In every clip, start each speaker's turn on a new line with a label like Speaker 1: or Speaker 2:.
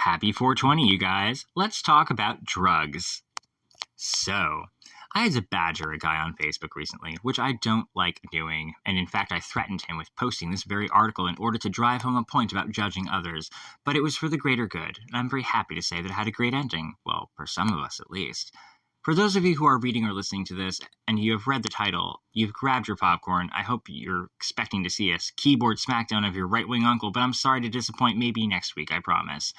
Speaker 1: Happy 420, you guys. Let's talk about drugs. So, I had to badger a guy on Facebook recently, which I don't like doing, and in fact I threatened him with posting this very article in order to drive home a point about judging others, but it was for the greater good, and I'm very happy to say that it had a great ending, well, for some of us at least. For those of you who are reading or listening to this, and you have read the title, you've grabbed your popcorn, I hope you're expecting to see a keyboard smackdown of your right-wing uncle, but I'm sorry to disappoint, maybe next week, I promise.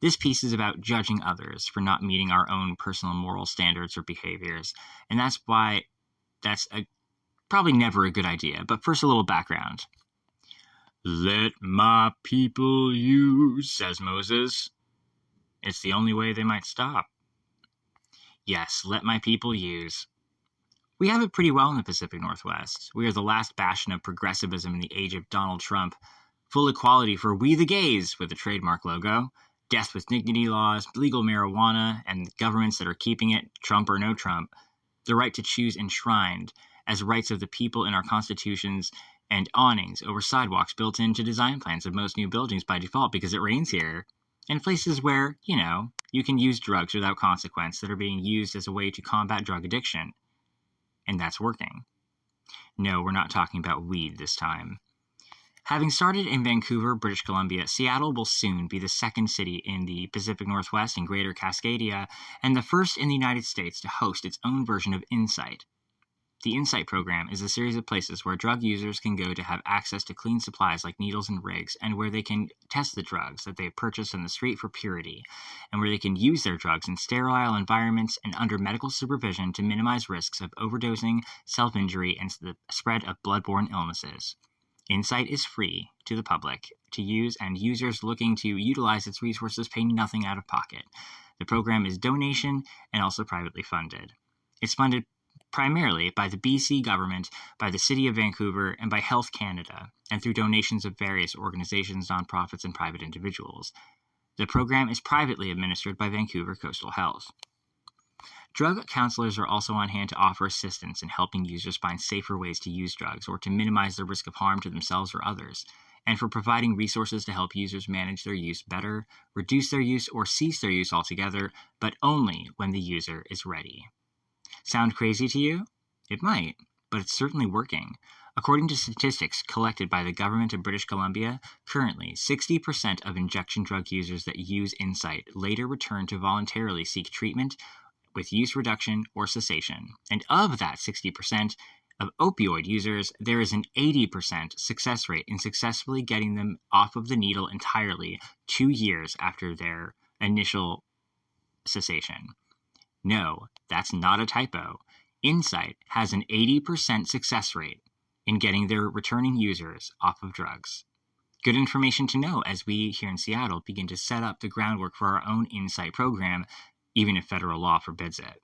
Speaker 1: This piece is about judging others for not meeting our own personal moral standards or behaviors, and that's why probably never a good idea. But first, a little background. Let my people use, says Moses. It's the only way they might stop. Yes, let my people use. We have it pretty well in the Pacific Northwest. We are the last bastion of progressivism in the age of Donald Trump. Full equality for we the gays with a trademark logo. Death with dignity laws, legal marijuana, and governments that are keeping it, Trump or no Trump. The right to choose enshrined as rights of the people in our constitutions, and awnings over sidewalks built into design plans of most new buildings by default because it rains here. And places where, you can use drugs without consequence that are being used as a way to combat drug addiction. And that's working. No, we're not talking about weed this time. Having started in Vancouver, British Columbia, Seattle will soon be the second city in the Pacific Northwest and Greater Cascadia, and the first in the United States to host its own version of Insight. The Insight program is a series of places where drug users can go to have access to clean supplies like needles and rigs, and where they can test the drugs that they have purchased on the street for purity, and where they can use their drugs in sterile environments and under medical supervision to minimize risks of overdosing, self-injury, and the spread of bloodborne illnesses. Insight is free to the public to use, and users looking to utilize its resources pay nothing out of pocket. The program is donation and also privately funded. It's funded primarily by the BC government, by the City of Vancouver, and by Health Canada, and through donations of various organizations, nonprofits, and private individuals. The program is privately administered by Vancouver Coastal Health. Drug counselors are also on hand to offer assistance in helping users find safer ways to use drugs or to minimize the risk of harm to themselves or others, and for providing resources to help users manage their use better, reduce their use, or cease their use altogether, but only when the user is ready. Sound crazy to you? It might, but it's certainly working. According to statistics collected by the Government of British Columbia, currently 60% of injection drug users that use Insight later return to voluntarily seek treatment with use reduction or cessation. And of that 60% of opioid users, there is an 80% success rate in successfully getting them off of the needle entirely 2 years after their initial cessation. No, that's not a typo. Insight has an 80% success rate in getting their returning users off of drugs. Good information to know as we here in Seattle begin to set up the groundwork for our own Insight program, even if federal law forbids it.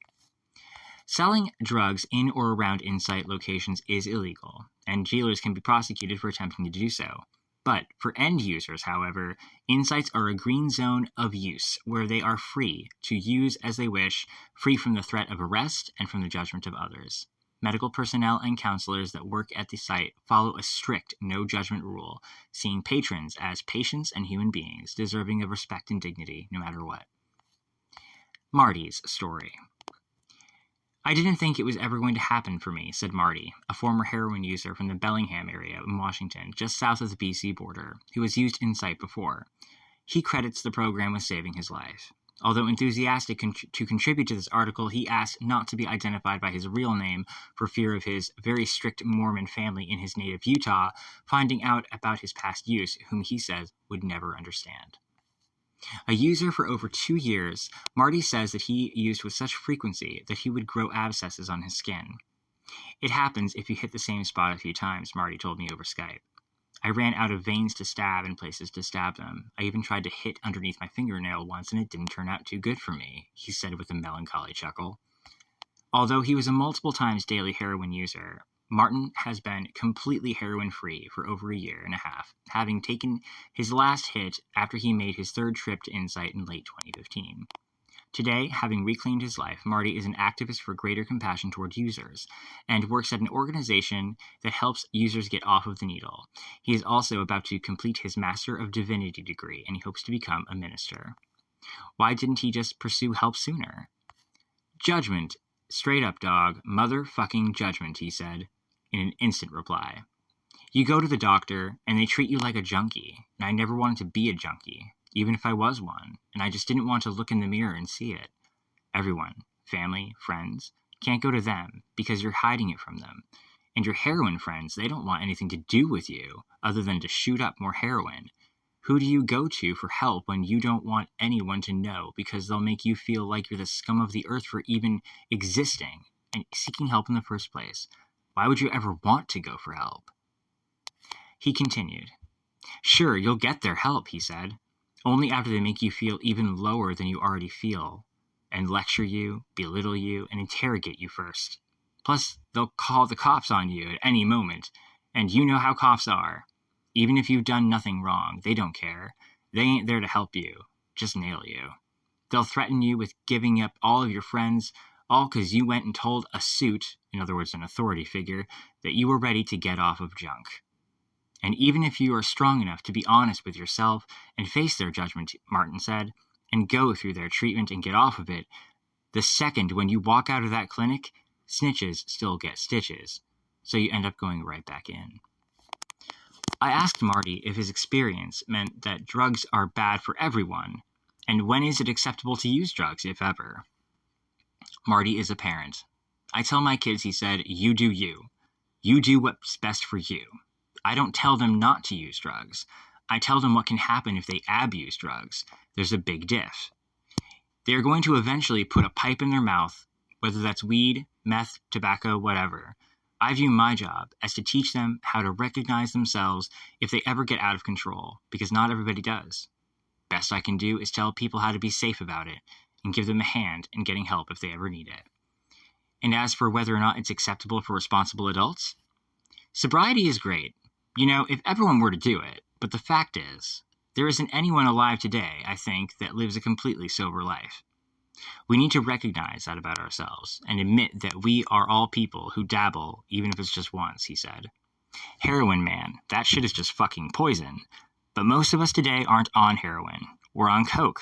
Speaker 1: Selling drugs in or around Insight locations is illegal, and dealers can be prosecuted for attempting to do so. But for end users, however, Insights are a green zone of use where they are free to use as they wish, free from the threat of arrest and from the judgment of others. Medical personnel and counselors that work at the site follow a strict no-judgment rule, seeing patrons as patients and human beings deserving of respect and dignity no matter what. Marty's story. I didn't think it was ever going to happen for me, said Marty, a former heroin user from the Bellingham area in Washington, just south of the BC border, who has used Insight before. He credits the program with saving his life. Although enthusiastic to contribute to this article, he asked not to be identified by his real name for fear of his very strict Mormon family in his native Utah finding out about his past use, whom he says would never understand. A user for over 2 years, Marty says that he used with such frequency that he would grow abscesses on his skin. It happens if you hit the same spot a few times, Marty told me over Skype. I ran out of veins to stab and places to stab them. I even tried to hit underneath my fingernail once, and it didn't turn out too good for me, he said with a melancholy chuckle. Although he was a multiple times daily heroin user, Martin has been completely heroin-free for over a year and a half, having taken his last hit after he made his third trip to Insight in late 2015. Today, having reclaimed his life, Marty is an activist for greater compassion toward users and works at an organization that helps users get off of the needle. He is also about to complete his Master of Divinity degree, and he hopes to become a minister. Why didn't he just pursue help sooner? Judgment. Straight up, dog. Motherfucking judgment, he said, in an instant reply. You go to the doctor, and they treat you like a junkie, and I never wanted to be a junkie, even if I was one, and I just didn't want to look in the mirror and see it. Everyone, family, friends, can't go to them because you're hiding it from them. And your heroin friends, they don't want anything to do with you other than to shoot up more heroin. Who do you go to for help when you don't want anyone to know because they'll make you feel like you're the scum of the earth for even existing and seeking help in the first place? Why would you ever want to go for help? He continued. Sure, you'll get their help, he said, only after they make you feel even lower than you already feel, and lecture you, belittle you, and interrogate you first. Plus, they'll call the cops on you at any moment, and you know how cops are. Even if you've done nothing wrong, they don't care. They ain't there to help you, just nail you. They'll threaten you with giving up all of your friends, all because you went and told a suit, in other words an authority figure, that you were ready to get off of junk. And even if you are strong enough to be honest with yourself and face their judgment, Martin said, and go through their treatment and get off of it, the second when you walk out of that clinic, snitches still get stitches, so you end up going right back in. I asked Marty if his experience meant that drugs are bad for everyone, and when is it acceptable to use drugs, if ever? Marty is a parent. I tell my kids, he said, you do you. You do what's best for you. I don't tell them not to use drugs. I tell them what can happen if they abuse drugs. There's a big diff. They are going to eventually put a pipe in their mouth, whether that's weed, meth, tobacco, whatever. I view my job as to teach them how to recognize themselves if they ever get out of control, because not everybody does. Best I can do is tell people how to be safe about it and give them a hand in getting help if they ever need it. And as for whether or not it's acceptable for responsible adults, sobriety is great. You know, if everyone were to do it, but the fact is, there isn't anyone alive today, I think, that lives a completely sober life. We need to recognize that about ourselves and admit that we are all people who dabble, even if it's just once, he said. Heroin, man, that shit is just fucking poison. But most of us today aren't on heroin. We're on coke.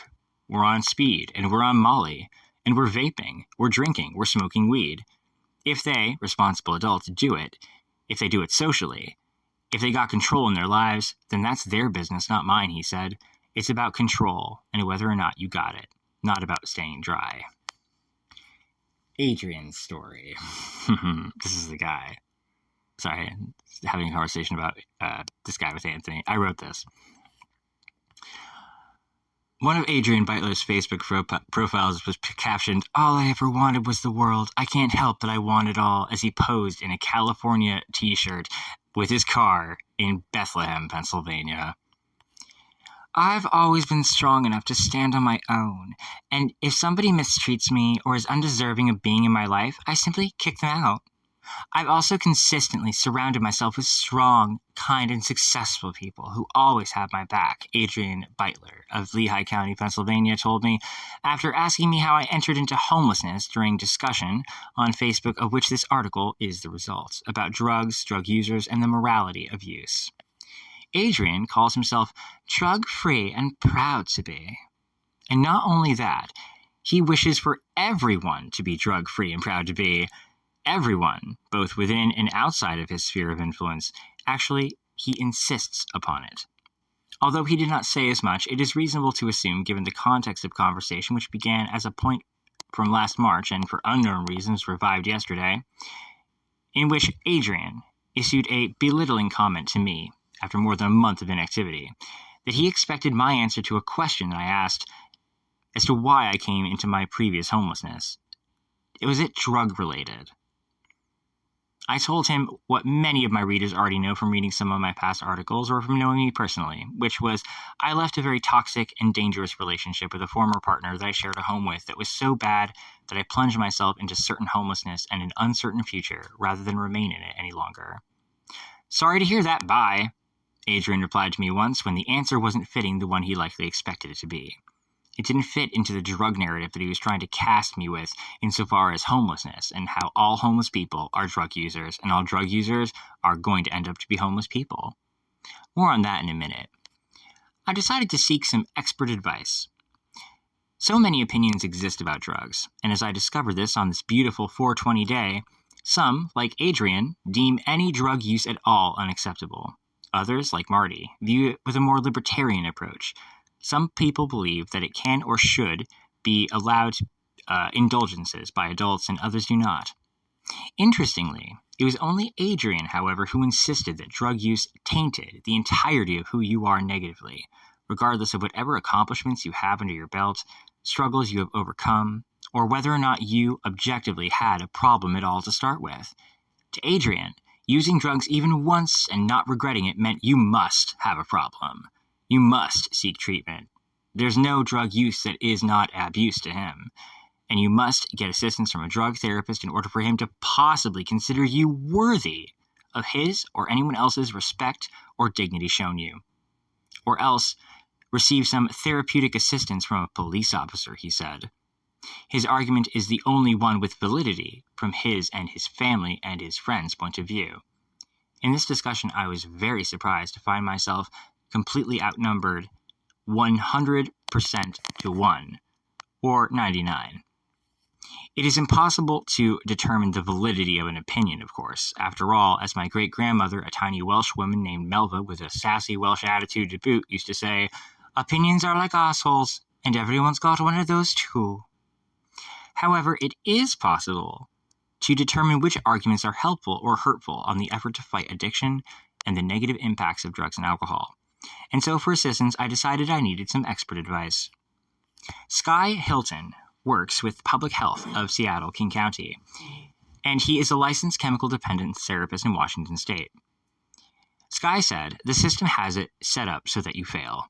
Speaker 1: We're on speed. And we're on Molly. And we're vaping. We're drinking. We're smoking weed. If they, responsible adults, do it, if they do it socially, if they got control in their lives, then that's their business, not mine, he said. It's about control and whether or not you got it. Not about staying dry. Adrian's story. This is the guy. Sorry, having a conversation about this guy with Anthony. I wrote this. One of Adrian Beitler's Facebook profiles was captioned, "All I ever wanted was the world. I can't help that I want it all," as he posed in a California t-shirt with his car in Bethlehem, Pennsylvania. I've always been strong enough to stand on my own, and if somebody mistreats me or is undeserving of being in my life, I simply kick them out. I've also consistently surrounded myself with strong, kind, and successful people who always have my back, Adrian Beitler of Lehigh County, Pennsylvania, told me after asking me how I entered into homelessness during discussion on Facebook, of which this article is the result, about drugs, drug users, and the morality of use. Adrian calls himself drug-free and proud to be. And not only that, he wishes for everyone to be drug-free and proud to be. Everyone, both within and outside of his sphere of influence. Actually, he insists upon it. Although he did not say as much, it is reasonable to assume, given the context of conversation, which began as a point from last March and for unknown reasons revived yesterday, in which Adrian issued a belittling comment to me after more than a month of inactivity, that he expected my answer to a question that I asked as to why I came into my previous homelessness. Was it drug-related? I told him what many of my readers already know from reading some of my past articles or from knowing me personally, which was I left a very toxic and dangerous relationship with a former partner that I shared a home with that was so bad that I plunged myself into certain homelessness and an uncertain future rather than remain in it any longer. Sorry to hear that, bye, Adrian replied to me once when the answer wasn't fitting the one he likely expected it to be. It didn't fit into the drug narrative that he was trying to cast me with insofar as homelessness and how all homeless people are drug users and all drug users are going to end up to be homeless people. More on that in a minute. I decided to seek some expert advice. So many opinions exist about drugs, and as I discovered this on this beautiful 420 day, some, like Adrian, deem any drug use at all unacceptable. Others, like Marty, view it with a more libertarian approach. Some people believe that it can or should be allowed indulgences by adults, and others do not. Interestingly, it was only Adrian, however, who insisted that drug use tainted the entirety of who you are negatively, regardless of whatever accomplishments you have under your belt, struggles you have overcome, or whether or not you objectively had a problem at all to start with. To Adrian, using drugs even once and not regretting it meant you must have a problem. You must seek treatment. There's no drug use that is not abuse to him. And you must get assistance from a drug therapist in order for him to possibly consider you worthy of his or anyone else's respect or dignity shown you. Or else, receive some therapeutic assistance from a police officer, he said. His argument is the only one with validity from his and his family and his friends' point of view. In this discussion, I was very surprised to find myself completely outnumbered 100% to 1, or 99. It is impossible to determine the validity of an opinion, of course. After all, as my great-grandmother, a tiny Welsh woman named Melva with a sassy Welsh attitude to boot, used to say, "Opinions are like assholes, and everyone's got one of those too." However, it is possible to determine which arguments are helpful or hurtful on the effort to fight addiction and the negative impacts of drugs and alcohol. And so for assistance, I decided I needed some expert advice. Sky Hilton works with Public Health of Seattle, King County, and he is a licensed chemical dependence therapist in Washington State. Sky said, the system has it set up so that you fail.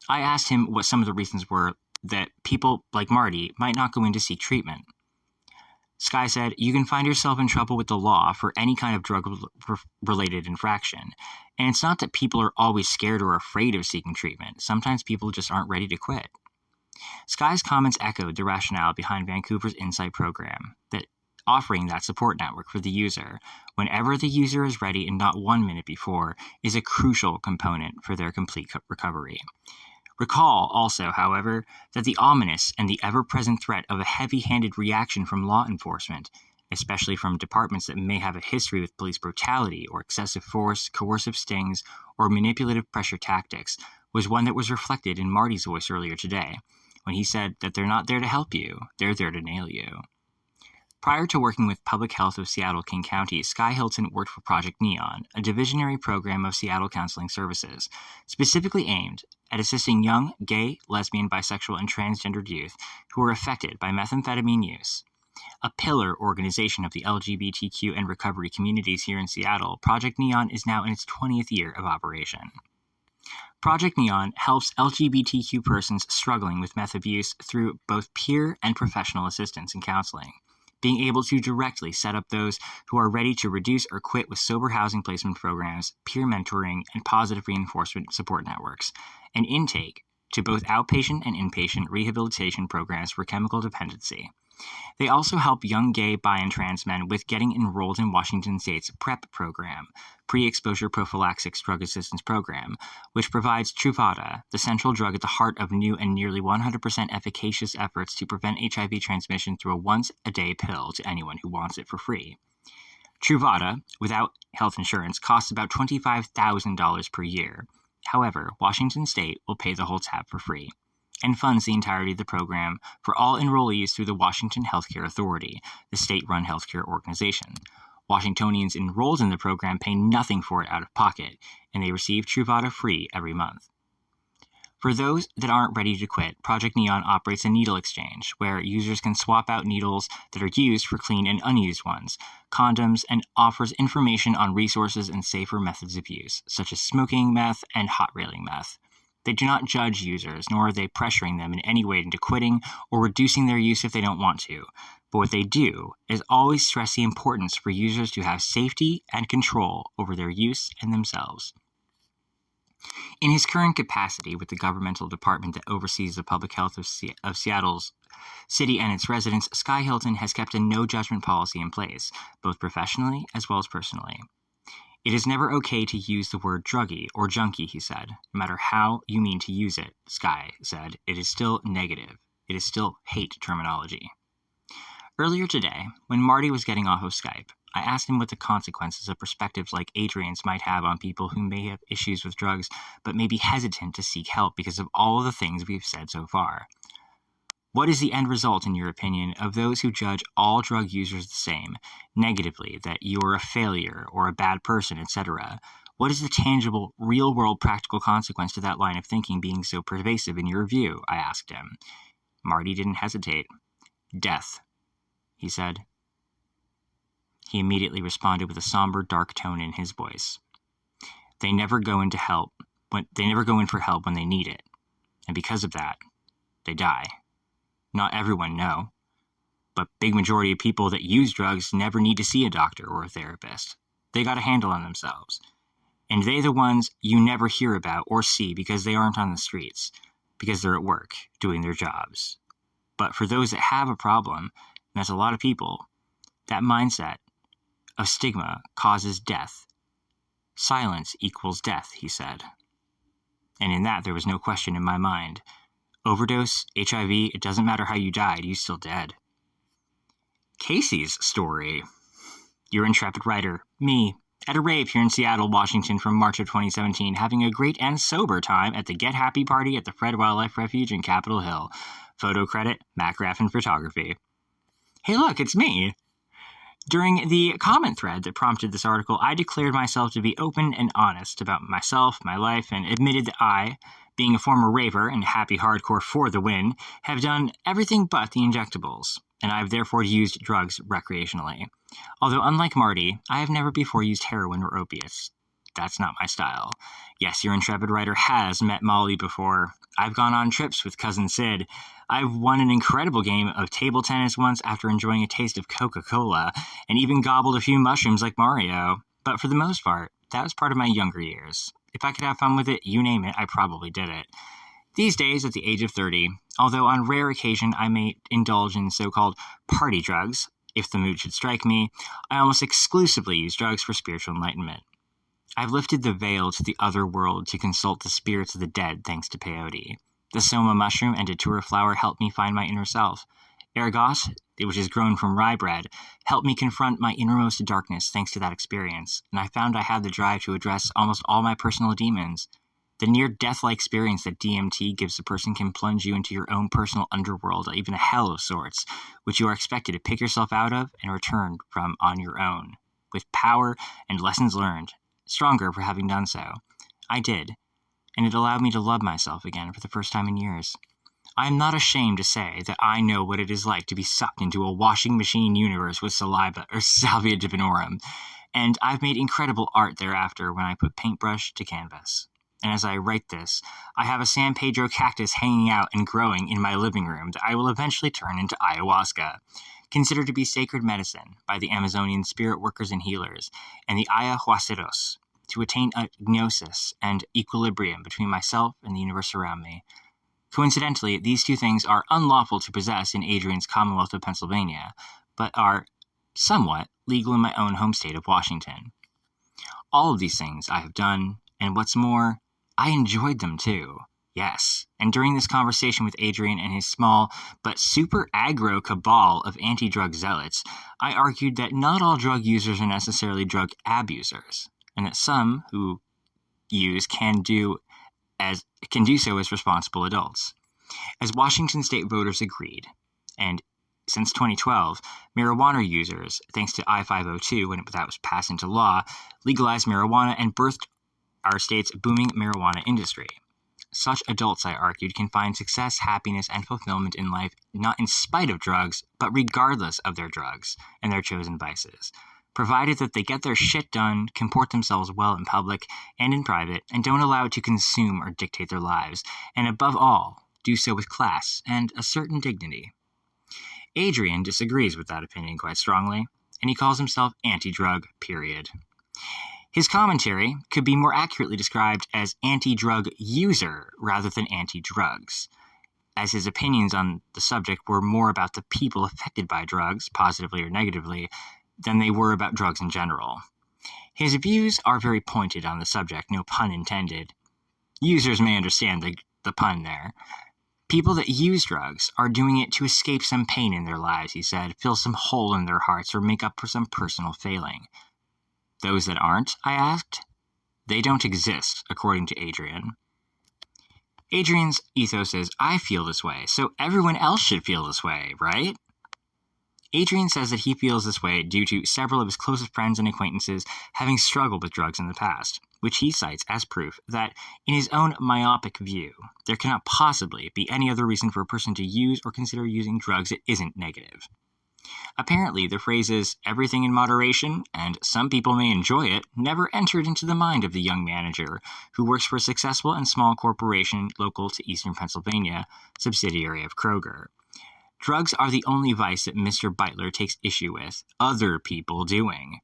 Speaker 1: I asked him what some of the reasons were that people like Marty might not go in to seek treatment. Sky said, you can find yourself in trouble with the law for any kind of drug-related infraction. And it's not that people are always scared or afraid of seeking treatment. Sometimes people just aren't ready to quit. Sky's comments echoed the rationale behind Vancouver's Insight program, that offering that support network for the user, whenever the user is ready and not 1 minute before, is a crucial component for their complete recovery. Recall also, however, that the ominous and the ever-present threat of a heavy-handed reaction from law enforcement, especially from departments that may have a history with police brutality or excessive force, coercive stings, or manipulative pressure tactics, was one that was reflected in Marty's voice earlier today, when he said that they're not there to help you, they're there to nail you. Prior to working with Public Health of Seattle, King County, Sky Hilton worked for Project Neon, a divisionary program of Seattle Counseling Services, specifically aimed at assisting young, gay, lesbian, bisexual, and transgendered youth who were affected by methamphetamine use. A pillar organization of the LGBTQ and recovery communities here in Seattle, Project Neon is now in its 20th year of operation. Project Neon helps LGBTQ persons struggling with meth abuse through both peer and professional assistance and counseling, being able to directly set up those who are ready to reduce or quit with sober housing placement programs, peer mentoring, and positive reinforcement support networks, and intake to both outpatient and inpatient rehabilitation programs for chemical dependency. They also help young gay, bi, and trans men with getting enrolled in Washington State's PrEP program, Pre-Exposure Prophylaxis Drug Assistance Program, which provides Truvada, the central drug at the heart of new and nearly 100% efficacious efforts to prevent HIV transmission through a once-a-day pill to anyone who wants it for free. Truvada, without health insurance, costs about $25,000 per year. However, Washington State will pay the whole tab for free and funds the entirety of the program for all enrollees through the Washington Healthcare Authority, the state-run healthcare organization. Washingtonians enrolled in the program pay nothing for it out of pocket, and they receive Truvada free every month. For those that aren't ready to quit, Project Neon operates a needle exchange, where users can swap out needles that are used for clean and unused ones, condoms, and offers information on resources and safer methods of use, such as smoking meth and hot railing meth. They do not judge users, nor are they pressuring them in any way into quitting or reducing their use if they don't want to. But what they do is always stress the importance for users to have safety and control over their use and themselves. In his current capacity with the governmental department that oversees the public health of Seattle's city and its residents, Sky Hilton has kept a no-judgment policy in place, both professionally as well as personally. It is never okay to use the word druggie or junkie, he said. No matter how you mean to use it, Sky said, it is still negative. It is still hate terminology. Earlier today, when Marty was getting off of Skype, I asked him what the consequences of perspectives like Adrian's might have on people who may have issues with drugs but may be hesitant to seek help because of all of the things we've said so far. What is the end result, in your opinion, of those who judge all drug users the same, negatively, that you're a failure or a bad person, etc.? What is the tangible, real-world practical consequence to that line of thinking being so pervasive in your view? I asked him. Marty didn't hesitate. Death, he said. He immediately responded with a somber, dark tone in his voice. They never go in for help when they need it, and because of that, they die. Not everyone, no, but big majority of people that use drugs never need to see a doctor or a therapist. They got a handle on themselves, and they're the ones you never hear about or see because they aren't on the streets, because they're at work doing their jobs. But for those that have a problem, and that's a lot of people, that mindset of stigma causes death. Silence equals death, he said. And in that, there was no question in my mind. Overdose, HIV, it doesn't matter how you died, you're still dead. Casey's story. Your intrepid writer, me, at a rave here in Seattle, Washington from March of 2017, having a great and sober time at the Get Happy party at the Fred Wildlife Refuge in Capitol Hill. Photo credit, Mac Raffin Photography. Hey look, it's me! During the comment thread that prompted this article, I declared myself to be open and honest about myself, my life, and admitted that I, being a former raver and happy hardcore for the win, have done everything but the injectables, and I have therefore used drugs recreationally. Although unlike Marty, I have never before used heroin or opiates. That's not my style. Yes, your intrepid writer has met Molly before. I've gone on trips with Cousin Sid. I've won an incredible game of table tennis once after enjoying a taste of Coca-Cola, and even gobbled a few mushrooms like Mario. But for the most part, that was part of my younger years. If I could have fun with it, you name it, I probably did it. These days, at the age of 30, although on rare occasion I may indulge in so-called party drugs, if the mood should strike me, I almost exclusively use drugs for spiritual enlightenment. I've lifted the veil to the other world to consult the spirits of the dead thanks to peyote. The soma mushroom and datura flower helped me find my inner self. Ergot, which is grown from rye bread, helped me confront my innermost darkness thanks to that experience, and I found I had the drive to address almost all my personal demons. The near-death-like experience that DMT gives a person can plunge you into your own personal underworld, or even a hell of sorts, which you are expected to pick yourself out of and return from on your own, with power and lessons learned, stronger for having done so. I did, and it allowed me to love myself again for the first time in years. I am not ashamed to say that I know what it is like to be sucked into a washing machine universe with saliva or salvia divinorum, and I've made incredible art thereafter when I put paintbrush to canvas. And as I write this, I have a San Pedro cactus hanging out and growing in my living room that I will eventually turn into ayahuasca, considered to be sacred medicine by the Amazonian spirit workers and healers, and the ayahuaceros, to attain a gnosis and equilibrium between myself and the universe around me. Coincidentally, these two things are unlawful to possess in Adrian's Commonwealth of Pennsylvania, but are somewhat legal in my own home state of Washington. All of these things I have done, and what's more, I enjoyed them too. Yes, and during this conversation with Adrian and his small but super aggro cabal of anti-drug zealots, I argued that not all drug users are necessarily drug abusers, and that some who use can do so as responsible adults. As Washington state voters agreed, and since 2012, marijuana users, thanks to I-502 when that was passed into law, legalized marijuana and birthed our state's booming marijuana industry. Such adults, I argued, can find success, happiness, and fulfillment in life not in spite of drugs, but regardless of their drugs and their chosen vices, provided that they get their shit done, comport themselves well in public and in private, and don't allow it to consume or dictate their lives, and above all, do so with class and a certain dignity. Adrian disagrees with that opinion quite strongly, and he calls himself anti-drug, period. His commentary could be more accurately described as anti-drug user rather than anti-drugs, as his opinions on the subject were more about the people affected by drugs, positively or negatively, than they were about drugs in general. His views are very pointed on the subject, no pun intended. Users may understand the pun there. People that use drugs are doing it to escape some pain in their lives, he said, fill some hole in their hearts, or make up for some personal failing. Those that aren't, I asked? They don't exist, according to Adrian. Adrian's ethos is, I feel this way, so everyone else should feel this way, right? Adrian says that he feels this way due to several of his closest friends and acquaintances having struggled with drugs in the past, which he cites as proof that, in his own myopic view, there cannot possibly be any other reason for a person to use or consider using drugs that isn't negative. Apparently, the phrases, everything in moderation, and some people may enjoy it, never entered into the mind of the young manager, who works for a successful and small corporation local to Eastern Pennsylvania, subsidiary of Kroger. Drugs are the only vice that Mr. Beitler takes issue with other people doing.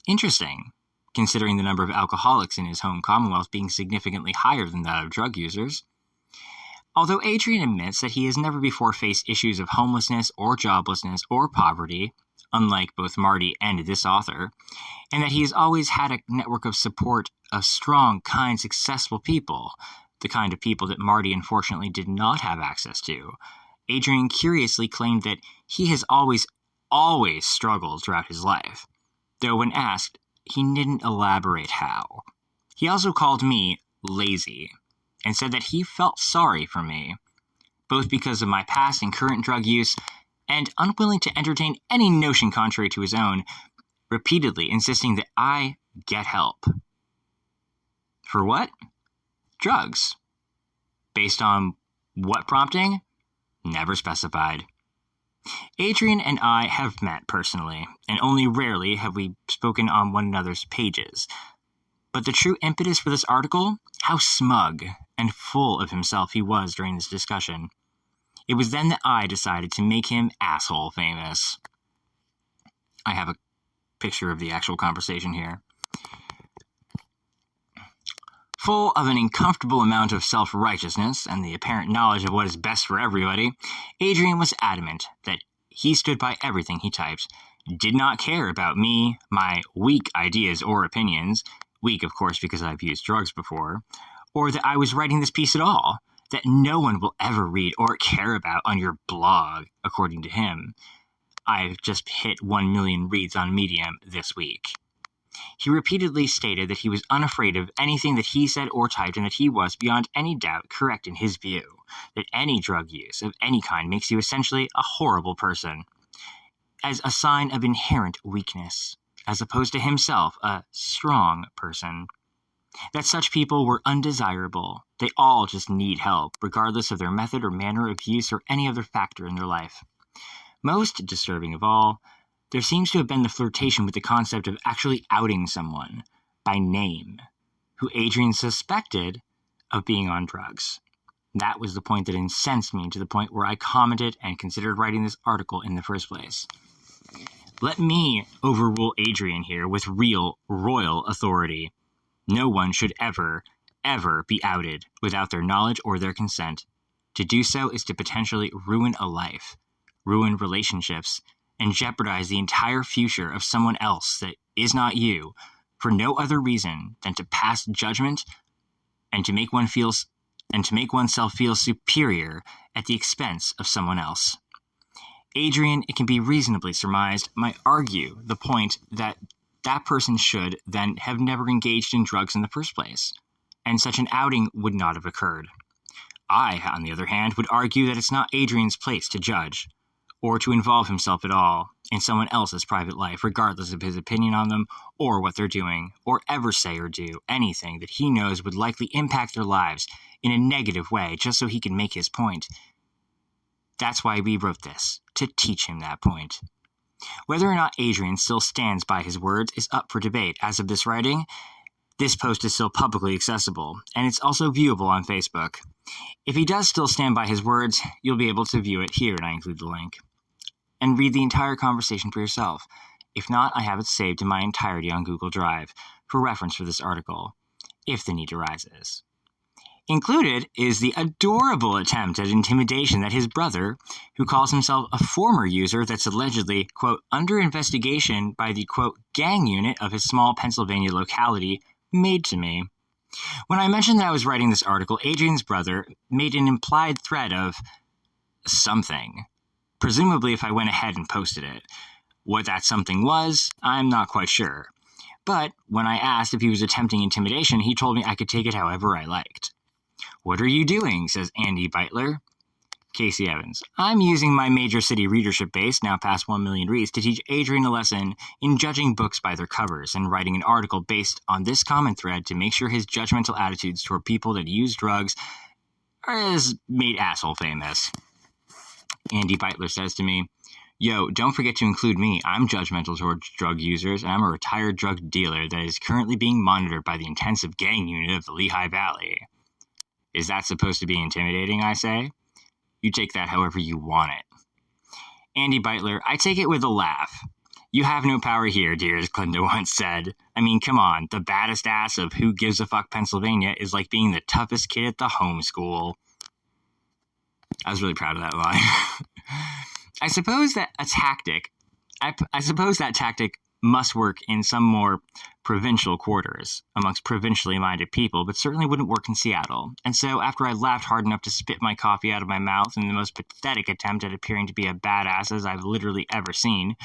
Speaker 1: Interesting, considering the number of alcoholics in his home commonwealth being significantly higher than that of drug users. Although Adrian admits that he has never before faced issues of homelessness or joblessness or poverty, unlike both Marty and this author, and that he has always had a network of support of strong, kind, successful people, the kind of people that Marty unfortunately did not have access to, Adrian curiously claimed that he has always struggled throughout his life, though when asked, he didn't elaborate how. He also called me lazy, and said that he felt sorry for me, both because of my past and current drug use, and unwilling to entertain any notion contrary to his own, repeatedly insisting that I get help. For what? Drugs. Based on what prompting? Never specified. Adrian and I have met personally, and only rarely have we spoken on one another's pages. But the true impetus for this article? How smug and full of himself he was during this discussion. It was then that I decided to make him asshole famous. I have a picture of the actual conversation here. Full of an uncomfortable amount of self-righteousness and the apparent knowledge of what is best for everybody, Adrian was adamant that he stood by everything he typed, did not care about me, my weak ideas or opinions, weak of course because I've used drugs before, or that I was writing this piece at all, that no one will ever read or care about on your blog, according to him. I've just hit 1 million reads on Medium this week. He repeatedly stated that he was unafraid of anything that he said or typed and that he was, beyond any doubt, correct in his view, that any drug use of any kind makes you essentially a horrible person, as a sign of inherent weakness, as opposed to himself, a strong person. That such people were undesirable. They all just need help, regardless of their method or manner of use or any other factor in their life. Most disturbing of all, there seems to have been the flirtation with the concept of actually outing someone, by name, who Adrian suspected of being on drugs. That was the point that incensed me to the point where I commented and considered writing this article in the first place. Let me overrule Adrian here with real royal authority. No one should ever be outed without their knowledge or their consent. To do so is to potentially ruin a life, ruin relationships, and jeopardize the entire future of someone else that is not you, for no other reason than to pass judgment and to make oneself feel superior at the expense of someone else. Adrian, it can be reasonably surmised, might argue the point that that person should then have never engaged in drugs in the first place, and such an outing would not have occurred. I, on the other hand, would argue that it's not Adrian's place to judge, or to involve himself at all in someone else's private life, regardless of his opinion on them or what they're doing, or ever say or do anything that he knows would likely impact their lives in a negative way just so he can make his point. That's why we wrote this, to teach him that point. Whether or not Adrian still stands by his words is up for debate. As of this writing, this post is still publicly accessible, and it's also viewable on Facebook. If he does still stand by his words, you'll be able to view it here, and I include the link, and read the entire conversation for yourself. If not, I have it saved in my entirety on Google Drive. for reference for this article, if the need arises. Included is the adorable attempt at intimidation that his brother, who calls himself a former user that's allegedly, quote, under investigation by the, quote, gang unit of his small Pennsylvania locality, made to me. When I mentioned that I was writing this article, Adrian's brother made an implied threat of something, presumably if I went ahead and posted it. What that something was, I'm not quite sure. But when I asked if he was attempting intimidation, he told me I could take it however I liked. What are you doing? Says Andy Beitler. Casey Evans. I'm using my major city readership base, now past 1 million reads, to teach Adrian a lesson in judging books by their covers and writing an article based on this common thread to make sure his judgmental attitudes toward people that use drugs is made asshole famous. Andy Beitler says to me, yo, don't forget to include me. I'm judgmental towards drug users, and I'm a retired drug dealer that is currently being monitored by the intensive gang unit of the Lehigh Valley. Is that supposed to be intimidating, I say? You take that however you want it. Andy Beitler, I take it with a laugh. You have no power here, dear, as Glinda once said. I mean, come on, the baddest ass of Who Gives a Fuck Pennsylvania is like being the toughest kid at the homeschool. I was really proud of that line. I suppose that tactic must work in some more provincial quarters amongst provincially minded people, but certainly wouldn't work in Seattle. And so after I laughed hard enough to spit my coffee out of my mouth in the most pathetic attempt at appearing to be a badass as I've literally ever seen,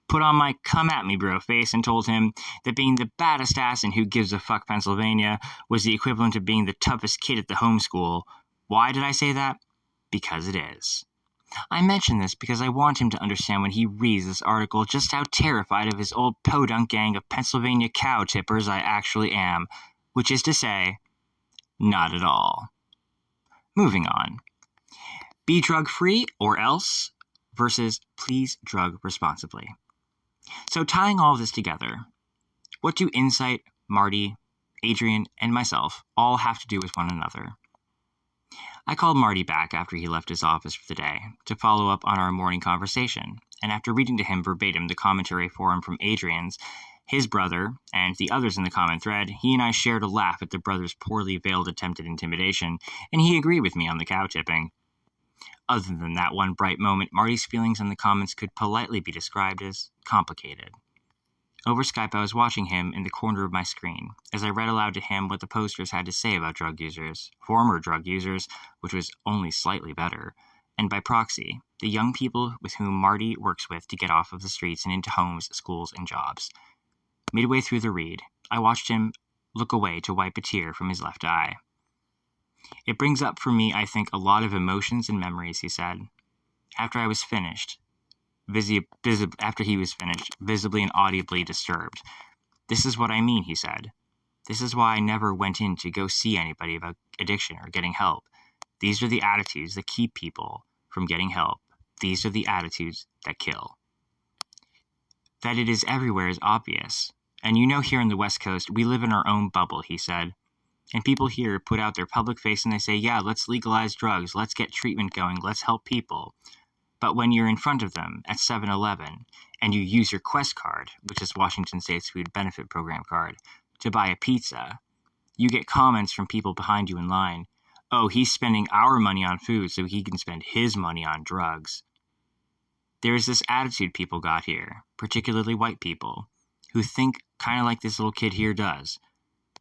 Speaker 1: put on my come at me bro face and told him that being the baddest ass in Who Gives a Fuck Pennsylvania was the equivalent of being the toughest kid at the homeschool. Why did I say that? Because it is. I mention this because I want him to understand when he reads this article just how terrified of his old podunk gang of Pennsylvania cow tippers I actually am, which is to say, not at all. Moving on. Be drug-free or else versus please drug responsibly. So tying all of this together, what do Insight, Marty, Adrian, and myself all have to do with one another? I called Marty back after he left his office for the day to follow up on our morning conversation, and after reading to him verbatim the commentary for him from Adrian's, his brother, and the others in the common thread, he and I shared a laugh at the brother's poorly veiled attempt at intimidation, and he agreed with me on the cow tipping. Other than that one bright moment, Marty's feelings on the comments could politely be described as complicated. Over Skype, I was watching him in the corner of my screen, as I read aloud to him what the posters had to say about drug users, former drug users, which was only slightly better, and by proxy, the young people with whom Marty works with to get off of the streets and into homes, schools, and jobs. Midway through the read, I watched him look away to wipe a tear from his left eye. It brings up for me, I think, a lot of emotions and memories, he said. After I was finished, after he was finished, visibly and audibly disturbed. This is what I mean, he said. This is why I never went in to go see anybody about addiction or getting help. These are the attitudes that keep people from getting help. These are the attitudes that kill. That it is everywhere is obvious. And you know here in the West Coast, we live in our own bubble, he said. And people here put out their public face and they say, yeah, let's legalize drugs, let's get treatment going, let's help people. But when you're in front of them at 7-Eleven and you use your Quest card, which is Washington State's Food Benefit Program card, to buy a pizza, you get comments from people behind you in line. Oh, he's spending our money on food so he can spend his money on drugs. There is this attitude people got here, particularly white people, who think kind of like this little kid here does.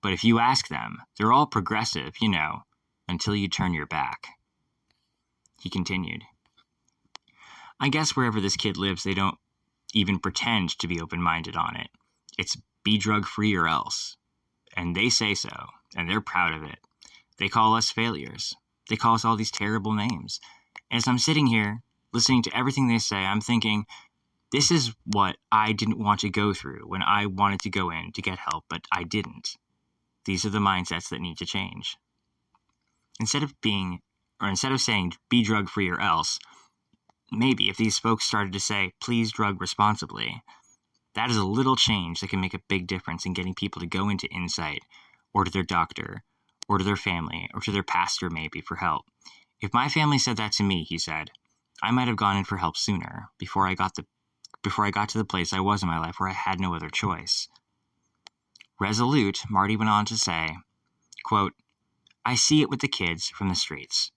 Speaker 1: But if you ask them, they're all progressive, you know, until you turn your back. He continued. I guess wherever this kid lives, they don't even pretend to be open-minded on it. It's be drug-free or else. And they say so, and they're proud of it. They call us failures. They call us all these terrible names. And as I'm sitting here, listening to everything they say, I'm thinking, this is what I didn't want to go through when I wanted to go in to get help, but I didn't. These are the mindsets that need to change. Instead of saying, be drug-free or else, maybe if these folks started to say, please drug responsibly, that is a little change that can make a big difference in getting people to go into Insight, or to their doctor, or to their family, or to their pastor maybe for help. If my family said that to me, he said, I might have gone in for help sooner, before I got to the place I was in my life where I had no other choice. Resolute, Marty went on to say, quote, "I see it with the kids from the streets.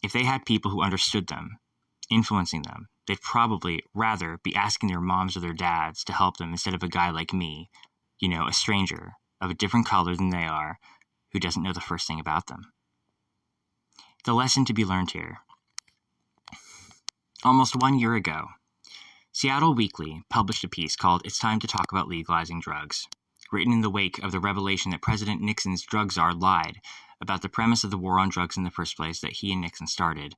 Speaker 1: If they had people who understood them, influencing them, they'd probably rather be asking their moms or their dads to help them instead of a guy like me, a stranger of a different color than they are, who doesn't know the first thing about them." The lesson to be learned here. Almost 1 year ago, Seattle Weekly published a piece called "It's Time to Talk About Legalizing Drugs," written in the wake of the revelation that President Nixon's drug czar lied about the premise of the war on drugs in the first place that he and Nixon started,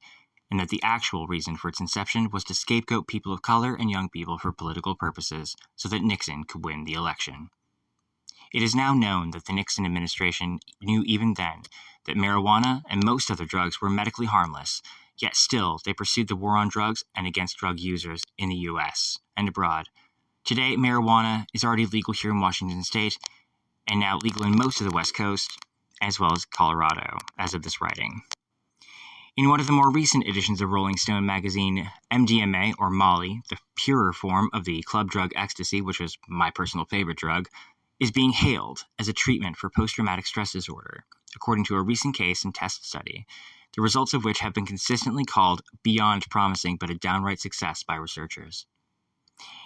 Speaker 1: and that the actual reason for its inception was to scapegoat people of color and young people for political purposes so that Nixon could win the election. It is now known that the Nixon administration knew even then that marijuana and most other drugs were medically harmless, yet still they pursued the war on drugs and against drug users in the U.S. and abroad. Today, marijuana is already legal here in Washington state and now legal in most of the West Coast, as well as Colorado, as of this writing. In one of the more recent editions of Rolling Stone magazine, MDMA, or Molly, the purer form of the club drug ecstasy, which was my personal favorite drug, is being hailed as a treatment for post-traumatic stress disorder, according to a recent case and test study, the results of which have been consistently called beyond promising but a downright success by researchers.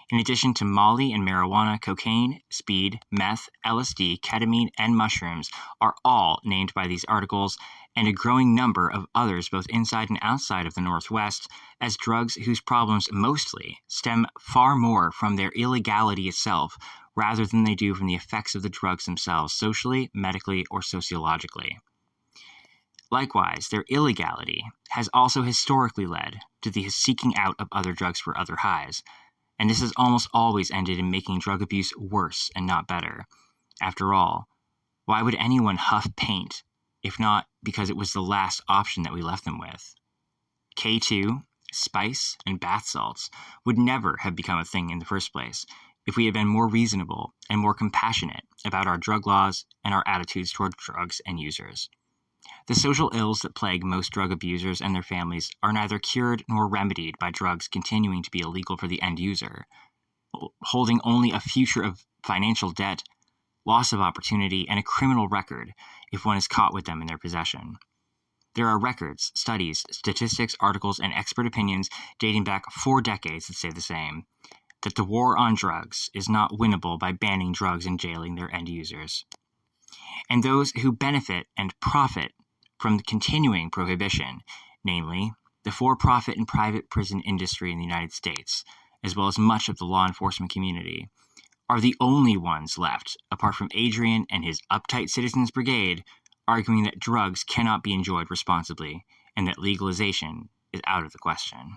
Speaker 1: In addition to Molly and marijuana, cocaine, speed, meth, LSD, ketamine, and mushrooms are all named by these articles, and a growing number of others both inside and outside of the Northwest, as drugs whose problems mostly stem far more from their illegality itself rather than they do from the effects of the drugs themselves, socially, medically, or sociologically. Likewise, their illegality has also historically led to the seeking out of other drugs for other highs, and this has almost always ended in making drug abuse worse and not better. After all, why would anyone huff paint if not because it was the last option that we left them with? K2, spice, and bath salts would never have become a thing in the first place if we had been more reasonable and more compassionate about our drug laws and our attitudes toward drugs and users. The social ills that plague most drug abusers and their families are neither cured nor remedied by drugs continuing to be illegal for the end user, holding only a future of financial debt, loss of opportunity, and a criminal record if one is caught with them in their possession. There are records, studies, statistics, articles, and expert opinions dating back 4 decades that say the same, that the war on drugs is not winnable by banning drugs and jailing their end users. And those who benefit and profit from the continuing prohibition, namely the for-profit and private prison industry in the United States, as well as much of the law enforcement community, are the only ones left, apart from Adrian and his uptight Citizens Brigade, arguing that drugs cannot be enjoyed responsibly and that legalization is out of the question.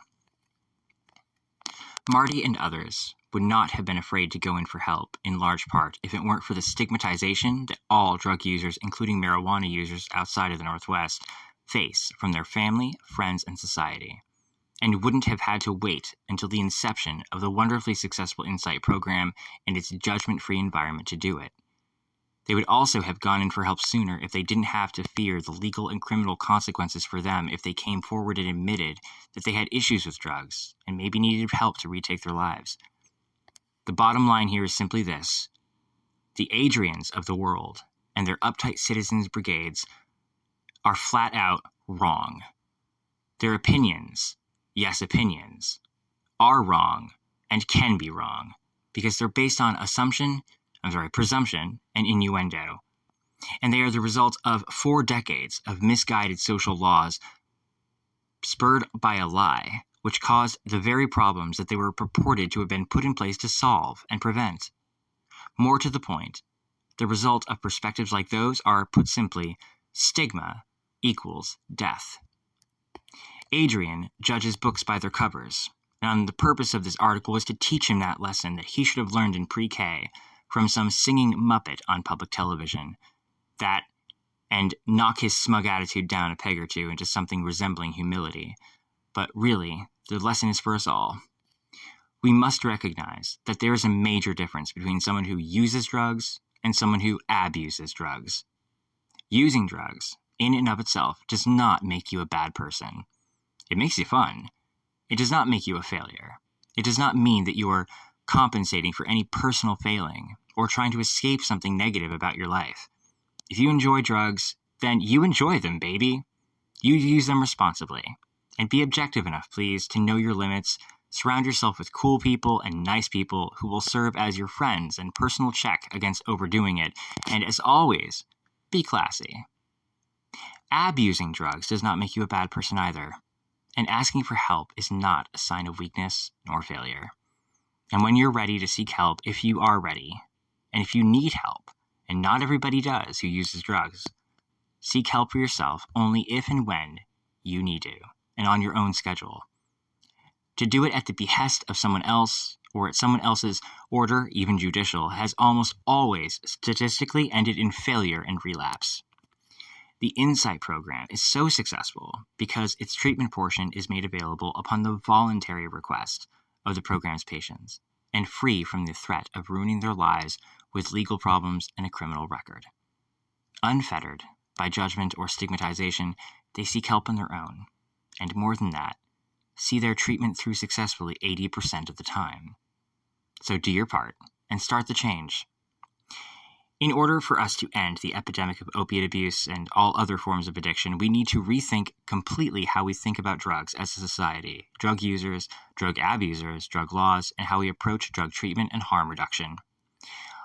Speaker 1: Marty and others would not have been afraid to go in for help, in large part, if it weren't for the stigmatization that all drug users, including marijuana users outside of the Northwest, face from their family, friends, and society, and wouldn't have had to wait until the inception of the wonderfully successful Insight program and its judgment-free environment to do it. They would also have gone in for help sooner if they didn't have to fear the legal and criminal consequences for them if they came forward and admitted that they had issues with drugs and maybe needed help to retake their lives. The bottom line here is simply this: the Adrians of the world and their uptight Citizens Brigades are flat out wrong. Their opinions, yes, opinions, are wrong and can be wrong because they're based on presumption and innuendo. And they are the result of 4 decades of misguided social laws spurred by a lie, which caused the very problems that they were purported to have been put in place to solve and prevent. More to the point, the result of perspectives like those are, put simply, stigma equals death. Adrian judges books by their covers, and the purpose of this article was to teach him that lesson that he should have learned in pre-K from some singing Muppet on public television, and knock his smug attitude down a peg or two into something resembling humility. But really, the lesson is for us all. We must recognize that there is a major difference between someone who uses drugs and someone who abuses drugs. Using drugs, in and of itself, does not make you a bad person. It makes you fun. It does not make you a failure. It does not mean that you are compensating for any personal failing or trying to escape something negative about your life. If you enjoy drugs, then you enjoy them, baby. You use them responsibly. And be objective enough, please, to know your limits. Surround yourself with cool people and nice people who will serve as your friends and personal check against overdoing it. And as always, be classy. Abusing drugs does not make you a bad person either. And asking for help is not a sign of weakness nor failure. And when you're ready to seek help, if you are ready, and if you need help, and not everybody does who uses drugs, seek help for yourself only if and when you need to, and on your own schedule. To do it at the behest of someone else, or at someone else's order, even judicial, has almost always statistically ended in failure and relapse. The Insight program is so successful because its treatment portion is made available upon the voluntary request of the program's patients, and free from the threat of ruining their lives with legal problems and a criminal record. Unfettered by judgment or stigmatization, they seek help on their own, and more than that, see their treatment through successfully 80% of the time. So do your part and start the change. In order for us to end the epidemic of opiate abuse and all other forms of addiction, we need to rethink completely how we think about drugs as a society, drug users, drug abusers, drug laws, and how we approach drug treatment and harm reduction.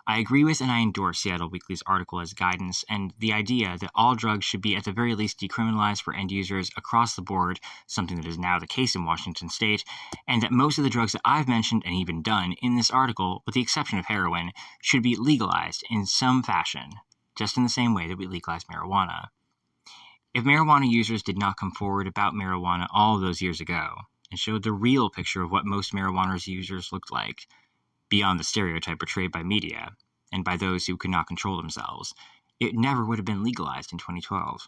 Speaker 1: I agree with and I endorse Seattle Weekly's article as guidance and the idea that all drugs should be at the very least decriminalized for end users across the board, something that is now the case in Washington state, and that most of the drugs that I've mentioned and even done in this article, with the exception of heroin, should be legalized in some fashion, just in the same way that we legalized marijuana. If marijuana users did not come forward about marijuana all those years ago and showed the real picture of what most marijuana users looked like, beyond the stereotype portrayed by media and by those who could not control themselves, it never would have been legalized in 2012.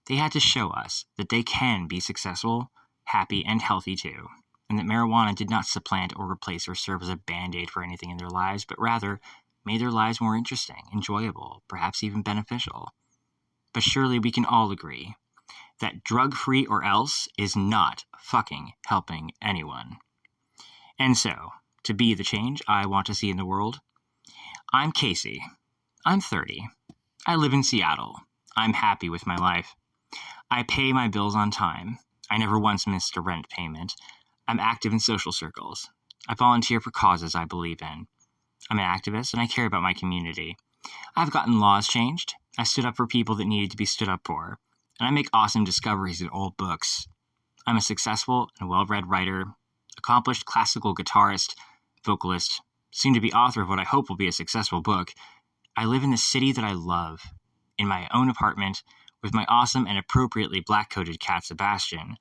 Speaker 1: They had to show us that they can be successful, happy, and healthy too, and that marijuana did not supplant or replace or serve as a band-aid for anything in their lives, but rather made their lives more interesting, enjoyable, perhaps even beneficial. But surely we can all agree that drug-free or else is not fucking helping anyone. And so, to be the change I want to see in the world, I'm Casey. I'm 30. I live in Seattle. I'm happy with my life. I pay my bills on time. I never once missed a rent payment. I'm active in social circles. I volunteer for causes I believe in. I'm an activist and I care about my community. I've gotten laws changed. I stood up for people that needed to be stood up for. And I make awesome discoveries in old books. I'm a successful and well-read writer, accomplished classical guitarist, vocalist, soon to be author of what I hope will be a successful book. I live in the city that I love, in my own apartment, with my awesome and appropriately black-coated cat Sebastian,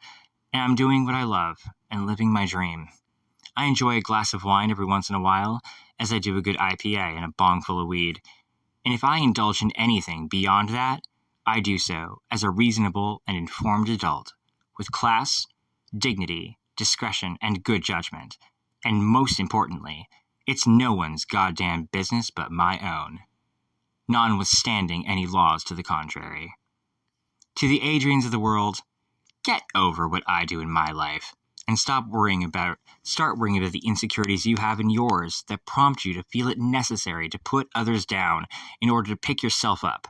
Speaker 1: and I'm doing what I love and living my dream. I enjoy a glass of wine every once in a while, as I do a good IPA and a bong full of weed. And if I indulge in anything beyond that, I do so as a reasonable and informed adult, with class, dignity, discretion, and good judgment. And most importantly, it's no one's goddamn business but my own, notwithstanding any laws to the contrary. To the Adrians of the world, get over what I do in my life, and start worrying about the insecurities you have in yours that prompt you to feel it necessary to put others down in order to pick yourself up.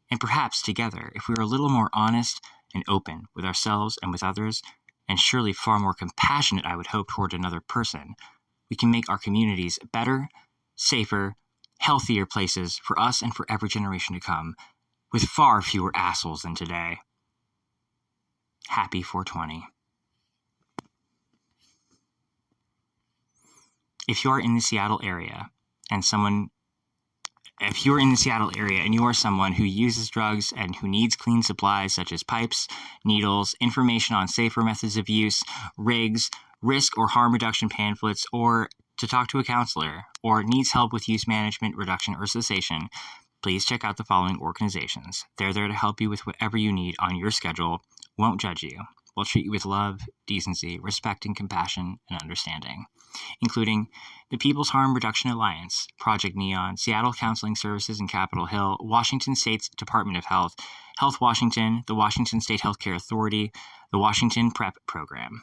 Speaker 1: And perhaps together, if we are a little more honest and open with ourselves and with others, and surely far more compassionate, I would hope, toward another person, we can make our communities better, safer, healthier places for us and for every generation to come, with far fewer assholes than today. Happy 420. If you're in the Seattle area and you are someone who uses drugs and who needs clean supplies such as pipes, needles, information on safer methods of use, rigs, risk or harm reduction pamphlets, or to talk to a counselor, or needs help with use management, reduction, or cessation, please check out the following organizations. They're there to help you with whatever you need on your schedule, won't judge you, will treat you with love, decency, respect, and compassion, and understanding, including the People's Harm Reduction Alliance, Project Neon, Seattle Counseling Services in Capitol Hill, Washington State's Department of Health, Health Washington, the Washington State Healthcare Authority, the Washington PrEP Program.